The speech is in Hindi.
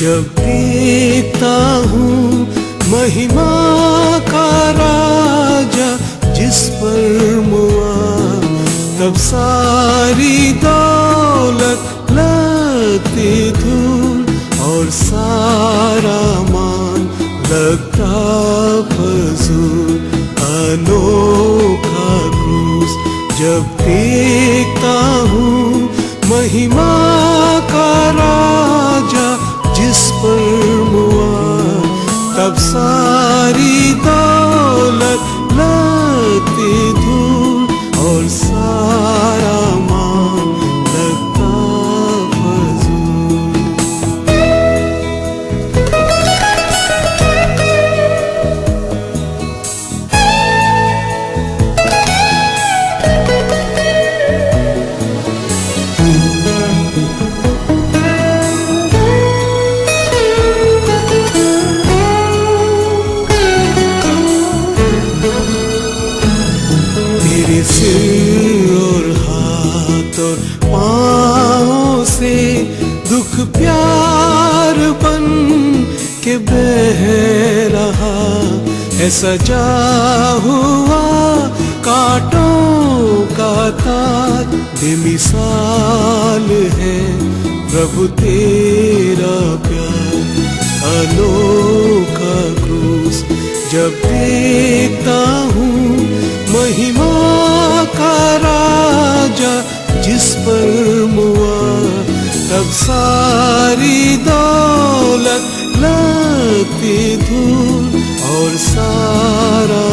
जब देखता हूँ महिमा का राजा जिस पर मुआ, तब सारी दौलत लगती धूल और सारा मान लगता फजूल। अनोखा क्रूस जब देखता हूँ महिमा का राजा जिस पर मुआ, तब सारी दौलत लगती धूल और सारा मान लगता फजूल। तेरे सिर और हाथ और पाँव से दुख प्यार बन के बह रहा है, सजा हुआ कांटों का ताज बेमिसाल है प्रभु तेरा प्यार। अनोखा क्रूस जब देखता हूँ महिमा का राजा जिस पर मुआ, तब सारी दौलत लगती धूल और सारा